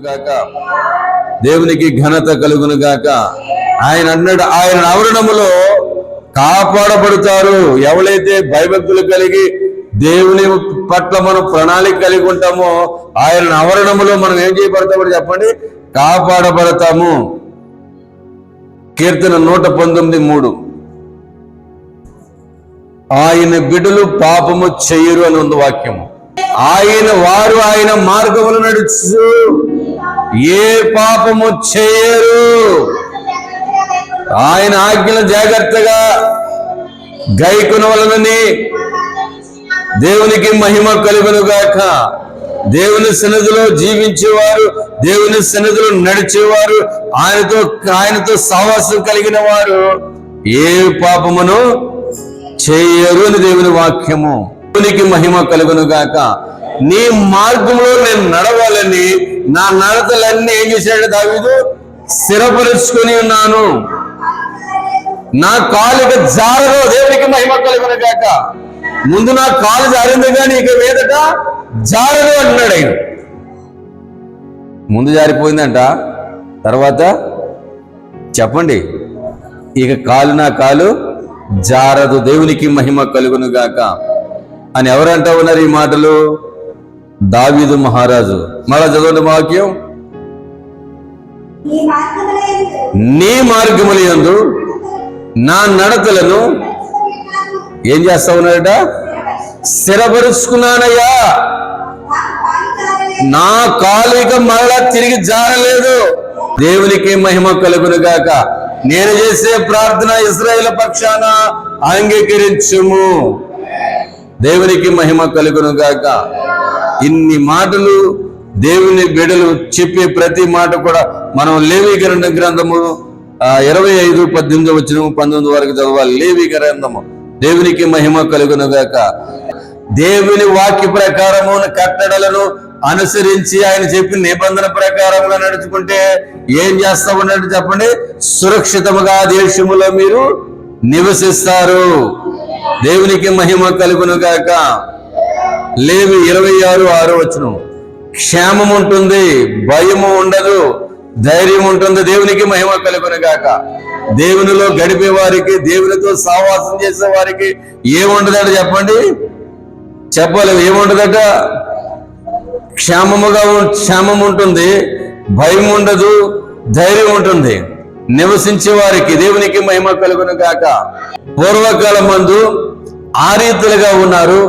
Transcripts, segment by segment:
గాక, దేవునికి ఘనత కలుగును గాక. ఆయన అన్నాడు, ఆయన ఆవరణములో కాపాడబడతారు. ఎవరైతే భయభక్తులు కలిగి దేవుని పట్ల మనం ప్రణాళిక కలిగి ఉంటామో ఆయన ఆవరణములో మనం ఏం చేయబడతామని చెప్పండి, కాపాడబడతాము. కీర్తన 119:3. ఆయన బిడ్డలు పాపము చెయ్యరు అని ఉంది వాక్యము. ఆయన మార్గములు నడుచు ఏ పాపము చేయరు. ఆయన ఆజ్ఞలు జాగ్రత్తగా గైకొన వలనని దేవునికి మహిమ కలుగును గాక. దేవుని సన్నిధిలో జీవించేవారు, దేవుని సన్నిధిలో నడిచేవారు, ఆయనతో సహవాసం కలిగిన వారు ఏ పాపమును చేయరు అని దేవుని వాక్యము. దేవునికి మహిమ కలుగును గాక. నీ మార్గంలో నేను నడవాలని నా నడతలన్నీ ఏం చేశాడు దావీదు, స్థిరపరుచుకొని ఉన్నాను. నా కాలుకి జారదు. దేవునికి మహిమ కలుగును గాక. ముందు నా కాలు జారింది కానీ ఇక మీదట జారదు అంటున్నాడు ఆయన. ముందు జారిపోయిందంట, తర్వాత చెప్పండి ఇక నా కాలు జారదు. దేవునికి మహిమ కలుగును గాక అని ఎవరంటా ఉన్నారు ఈ మాటలు? దావీదు మహారాజు. మళ్ళా చదవండి వాక్యం. నీ మార్గముల యందు నా నడతలను ఏం చేస్తా ఉన్నాడట, స్థిరపరుచుకున్నానయ్యా. నా కాలు ఇక మళ్ళా తిరిగి జారలేదు. దేవునికి మహిమ కలుగును గాక. నేను చేసే ప్రార్థన ఇశ్రాయేలు పక్షాన అంగీకరించుము. దేవునికి మహిమ కలుగును గాక. ఇన్ని మాటలు దేవుని బిడ్డలు చెప్పే ప్రతి మాట కూడా మనం లేవీకరణ గ్రంథము 25:18-19 వరకు చదవాలి. లేవి గ్రంథము. దేవునికి మహిమ కలుగును గాక. దేవుని వాక్య ప్రకారము కట్టడలను అనుసరించి ఆయన చెప్పిన నిబంధన ప్రకారంగా నడుచుకుంటే ఏం చేస్తా ఉన్నట్టు చెప్పండి, సురక్షితముగా దేశములో మీరు నివసిస్తారు. దేవునికి మహిమ కలుగును గాక. లేవి 26:6 క్షేమం ఉంటుంది, భయము ఉండదు, ధైర్యం ఉంటుంది. దేవునికి మహిమ కలుగును గాక. దేవునిలో గడిపే వారికి, దేవునితో సహవాసం చేసే వారికి ఏముండదట చెప్పండి, చెప్పలేము. ఏముండదట? క్షేమం ఉంటుంది, భయం ఉండదు, ధైర్యం ఉంటుంది నివసించే వారికి. దేవునికి మహిమ కలుగును గాక. పూర్వకాలం మందు ఆ రీతిలుగా ఉన్నారు.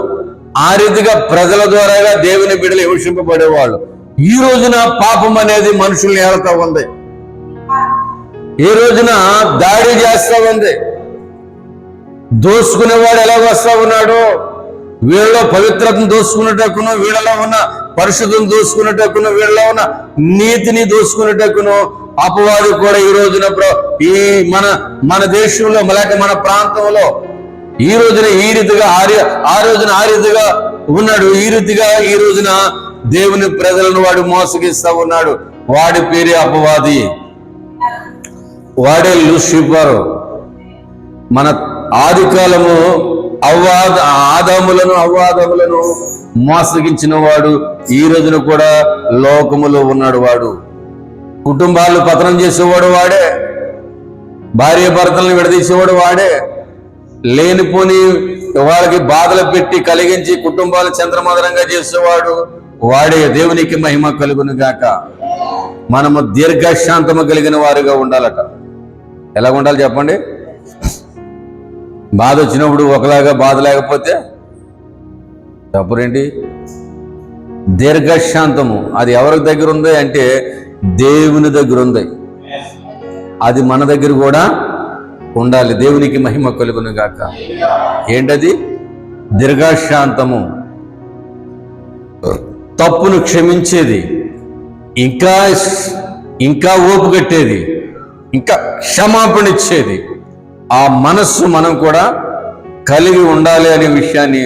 ఆ రీతిగా ప్రజల ద్వారాగా దేవుని బిడ్డలు హింసింపబడేవాళ్ళు. ఈ రోజున పాపం అనేది మనుషుల్ని ఏలుతా ఉంది. ఈ రోజున దాడి చేస్తా ఉంది. దోసుకునేవాడు ఎలా వస్తా ఉన్నాడు, వీళ్ళలో పవిత్రతను దోసుకునేటక్కును, వీళ్ళలో ఉన్న పరిశుద్ధం దోసుకునేటక్కును, వీళ్ళలో ఉన్న నీతిని దోసుకునేటక్కును అపవాది కూడా ఈ రోజున మన దేశంలో లేక మన ప్రాంతంలో ఈ రోజున ఈ రీతిగా ఆ రోజున ఆ రీతిగా ఉన్నాడు. ఈ రీతిగా ఈ రోజున దేవుని ప్రజలను వాడు మోసగిస్తా ఉన్నాడు. వాడి పేరే అపవాది, వాడే లూసిఫర్. మన ఆది కాలము అవ్వాదములను మోసగించిన వాడు ఈ రోజున కూడా లోకములో ఉన్నాడు. వాడు కుటుంబాలు పతనం చేసేవాడు వాడే, భార్య భర్తలను విడదీసేవాడు వాడే, లేనిపోని వాళ్ళకి బాధలు పెట్టి కలిగించి కుటుంబాలు చంద్రమదనంగా చేసేవాడు వాడే. దేవునికి మహిమ కలుగును గాక. మనము దీర్ఘశాంతము కలిగిన వారుగా ఉండాలట. ఎలా ఉండాలి చెప్పండి? బాధ వచ్చినప్పుడు ఒకలాగా, బాధ లేకపోతే తప్పురేంటి? దీర్ఘశాంతము అది ఎవరి దగ్గర ఉంది అంటే దేవుని దగ్గర ఉంది. అది మన దగ్గర కూడా ఉండాలి. దేవునికి మహిమ కలుగును గాక. ఏంటది? దీర్ఘశాంతము. తప్పును క్షమించేది, ఇంకా ఓపు కట్టేది, ఇంకా క్షమాపణ ఇచ్చేది. ఆ మనస్సు మనం కూడా కలిగి ఉండాలి అనే విషయాన్ని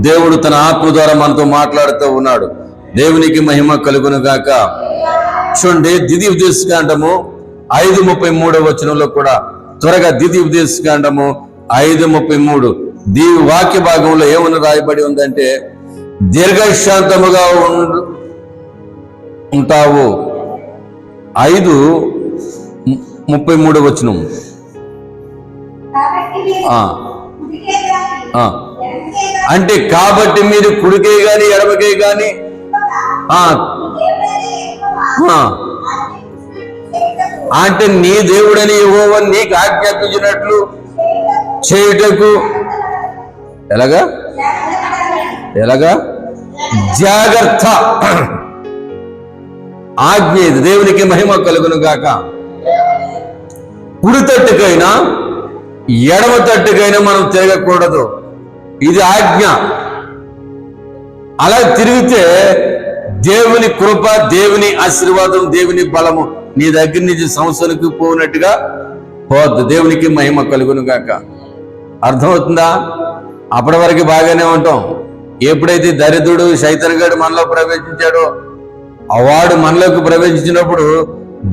దేవుడు తన ఆత్మ ద్వారా మనతో మాట్లాడుతూ ఉన్నాడు. దేవునికి మహిమ కలుగును గాక. చూడండి, ద్వితీయోపదేశకాండము 5:33 కూడా త్వరగా ద్వితీయోపదేశకాండము 5:33 వాక్య భాగంలో ఏమని రాయబడి ఉందంటే, దీర్ఘశాంతముగా ఉంటావు. 5:33 అంటే కాబట్టి మీరు కుడికే గాని ఎడమకే గాని అంటే నీ దేవుడని యెహోవా నీకు ఆజ్ఞాపించినట్లు చేయుటకు ఎలాగా జాగ్రత్త. ఆజ్ఞ ఇది. దేవునికి మహిమ కలుగును గాక. కుడి తట్టుకైనా ఎడమ తట్టుకైనా మనం తిరగకూడదు. ఇది ఆజ్ఞ. అలా తిరిగితే దేవుని కృప, దేవుని ఆశీర్వాదం, దేవుని బలము నీ దగ్గర నుంచి సంవత్సరానికి పోనట్టుగా పోద్దు. దేవునికి మహిమ కలుగును గాక. అర్థమవుతుందా? అప్పటి వరకు బాగానే ఉంటాం. ఎప్పుడైతే దరిద్రుడు శైతానుగాడు మనలో ప్రవేశించాడో, వాడు మనలోకి ప్రవేశించినప్పుడు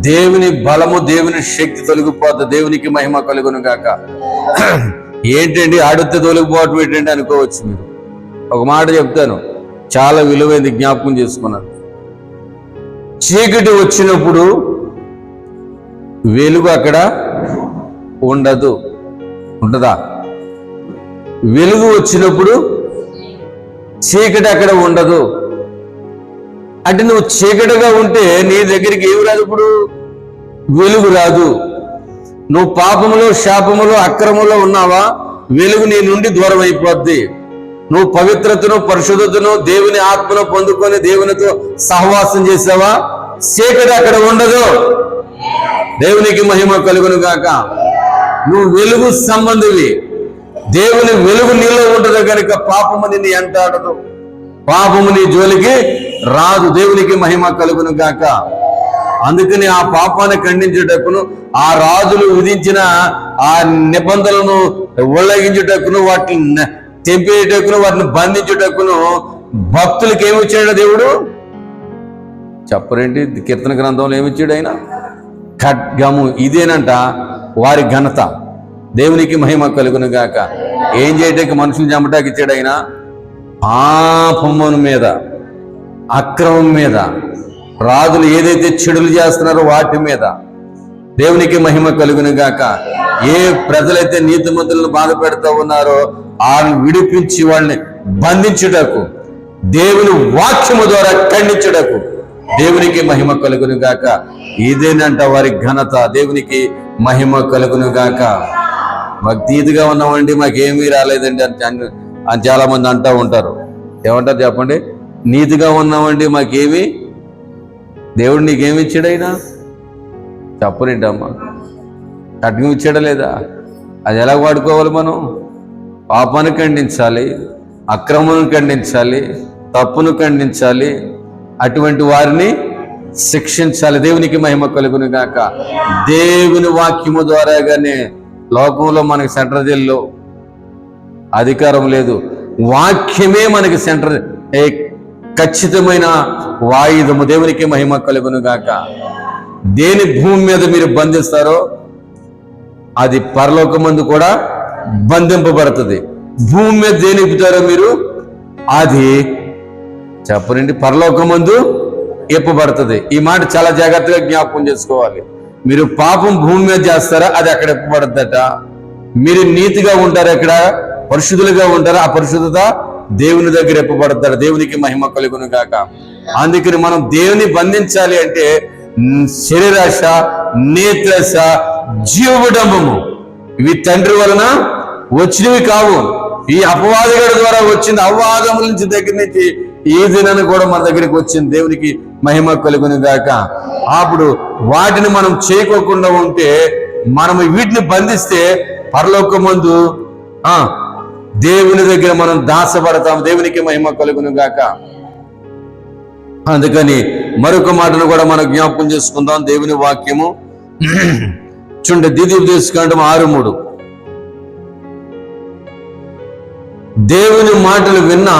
దేవుని బలము, దేవుని శక్తి తొలగిపోద్ది. దేవునికి మహిమ కలుగును గాక. ఏంటండి ఆడితే తొలగిపోవటం ఏంటండి అనుకోవచ్చు మీరు. ఒక మాట చెప్తాను, చాలా విలువైంది, జ్ఞాపకం చేసుకున్నాను. చీకటి వచ్చినప్పుడు వెలుగు అక్కడ ఉండదు. ఉంటుందా? వెలుగు వచ్చినప్పుడు చీకటి అక్కడ ఉండదు. అంటే నువ్వు చీకటిగా ఉంటే నీ దగ్గరికి ఏమి రాదు, ఇప్పుడు వెలుగు రాదు. నువ్వు పాపములో, శాపములో, అక్రమంలో ఉన్నావా, వెలుగు నీ నుండి దూరం అయిపోద్ది. నువ్వు పవిత్రతను, పరిశుద్ధతను, దేవుని ఆత్మను పొందుకొని దేవునితో సహవాసం చేసావా, చీకటి అక్కడ ఉండదు. దేవునికి మహిమ కలుగును గాక. నువ్వు వెలుగు సంబంధివి. దేవుని వెలుగు నీలో ఉండదు కనుక పాపము నిన్ను ఎంటాడదు, పాపము నీ జోలికి రాదు. దేవునికి మహిమ కలుగును గాక. అందుకని ఆ పాపాన్ని ఖండించేటప్పును, ఆ రాజులు విధించిన ఆ నిబంధనలను ఉల్లంఘించేటప్పును, వాటిని తెంపేటప్పును, వాటిని బంధించేటప్పును భక్తులకు ఏమిచ్చాడు దేవుడు? చెప్పరేంటి? కీర్తన గ్రంథంలో ఏమిచ్చాడు ఆయన? ఖడ్గము. ఇదేనంట వారి ఘనత. దేవునికి మహిమ కలుగును గాక. ఏం చేయటానికి? మనుషులు చంపటానికి ఇచ్చాడు ఆయన. పాపము మీద, అక్రమం మీద, రాజులు ఏదైతే చెడులు చేస్తున్నారో వాటి మీద. దేవునికి మహిమ కలుగును గాక. ఏ ప్రజలైతే నీతిమంతులను బాధ పెడతా ఉన్నారో వాళ్ళని విడిపించి వాళ్ళని బంధించుటకు, దేవుని వాక్యము ద్వారా ఖండించుటకు దేవునికి మహిమ కలుగును గాక. ఇదేనంట వారి ఘనత. దేవునికి మహిమ కలుగును గాక. మాకు నీతిగా ఉన్నామండి, మాకేమీ రాలేదండి అని చాలా మంది అంటూ ఉంటారు. ఏమంటారు చెప్పండి? నీతిగా ఉన్నామండి, మాకేమి, దేవుడు నీకేమి ఇచ్చాడైనా చెప్పరేంటమ్మా? ఖడ్గం ఇచ్చాడా లేదా? అది ఎలా వాడుకోవాలి మనం? పాపాన్ని ఖండించాలి, అక్రమాన్ని ఖండించాలి, తప్పును ఖండించాలి, అటువంటి వారిని శిక్షించాలి. దేవునికి మహిమ కలుగును గాక. దేవుని వాక్యము ద్వారాగానే లోకంలో మనకి సెంటర్ జైల్లో అధికారం లేదు. వాక్యమే మనకి సెంటర్, ఖచ్చితమైన వాయుధము. దేవునికి మహిమ కలుగును గాక. దేని భూమి మీద మీరు బంధిస్తారో అది పరలోకమందు కూడా బంధింపబడుతుంది. భూమి మీద దేని ఇప్పుతారో మీరు, అది చెప్పరండి, పరలోకమందు ఇప్పబడుతుంది. ఈ మాట చాలా జాగ్రత్తగా జ్ఞాపకం చేసుకోవాలి. మీరు పాపం భూమి మీద చేస్తారా, అది అక్కడ ఇప్పబడుతుందట. మీరు నీతిగా ఉంటారు, ఎక్కడ పరిశుద్ధులుగా ఉంటారు, ఆ పరిశుద్ధత దేవుని దగ్గర ఇప్పబడతాడు. దేవునికి మహిమ కలుగును గాక. అందుకని మనం దేవుని బంధించాలి అంటే శరీరాశ, నేత్రాశ, జీవడంబము ఇవి తండ్రి వలన వచ్చినవి కావు. ఈ అపవాదిగడి ద్వారా వచ్చింది. అపవాదముల నుంచి దగ్గర నుంచి ఈ దినాన్ని కూడా మన దగ్గరికి వచ్చింది. దేవునికి మహిమ కలుగును గాక. అప్పుడు వాటిని మనం చేయకోకుండా ఉంటే, మనం వీటిని బంధిస్తే పరలోకమందు దేవుని దగ్గర మనం దాసపడతాం. దేవునికి మహిమ కలుగును గాక. అందుకని మరొక మాటను కూడా మనం జ్ఞాపకం చేసుకుందాం. దేవుని వాక్యము చూడండి, ద్వితీయోపదేశకాండం 6:3. దేవుని మాటలు విన్నా,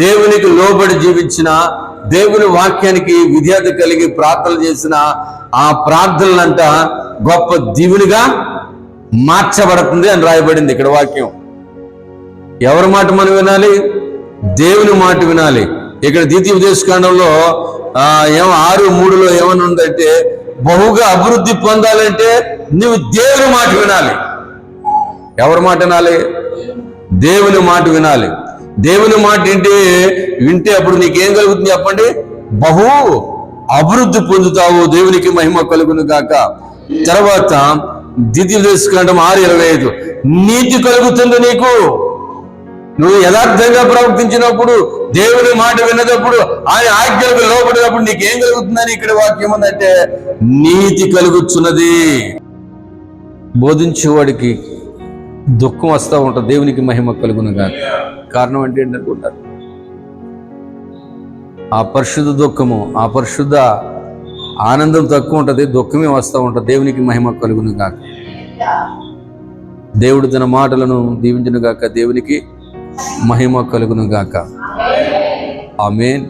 దేవునికి లోబడి జీవించిన, దేవుని వాక్యానికి విధేయత కలిగి ప్రార్థన చేసిన ఆ ప్రార్థనలంట గొప్ప దీవునిగా మార్చబడుతుంది అని రాయబడింది ఇక్కడ వాక్యం. ఎవరి మాట మనం వినాలి? దేవుని మాట వినాలి. ఇక్కడ ద్వితీయోపదేశకాండంలో ఏమో 6:3 ఏమని ఉందంటే, బహుగా అభివృద్ధి పొందాలంటే నువ్వు దేవుని మాట వినాలి. ఎవరి మాట వినాలి? దేవుని మాట వినాలి. దేవుని మాట వింటే అప్పుడు నీకేం కలుగుతుంది చెప్పండి? బహు అభివృద్ధి పొందుతావు. దేవునికి మహిమ కలుగును గాక. తర్వాత ద్వితీయోపదేశకాండం 6:25, నీతి కలుగుతుంది నీకు. నువ్వు యథార్థంగా ప్రవర్తించినప్పుడు, దేవుని మాట విన్నప్పుడు, ఆయన ఆజ్ఞలకు లోబడినప్పుడు నీకేం కలుగుతుందని ఇక్కడ వాక్యం ఉందంటే, నీతి కలుగుతున్నది. బోధించేవాడికి దుఃఖం వస్తూ ఉంటుంది. దేవునికి మహిమ కలుగును గాక. కారణం అంటే ఏంటనుకుంటారు? ఆ పరిశుద్ధ దుఃఖము, ఆ పరిశుద్ధ ఆనందం తక్కువ ఉంటుంది, దుఃఖమే వస్తూ ఉంటుంది. దేవునికి మహిమ కలుగును గాక. దేవుడు తన మాటలను దీవించును గాక. దేవునికి మహిమ కలుగును గాక. ఆమేన్.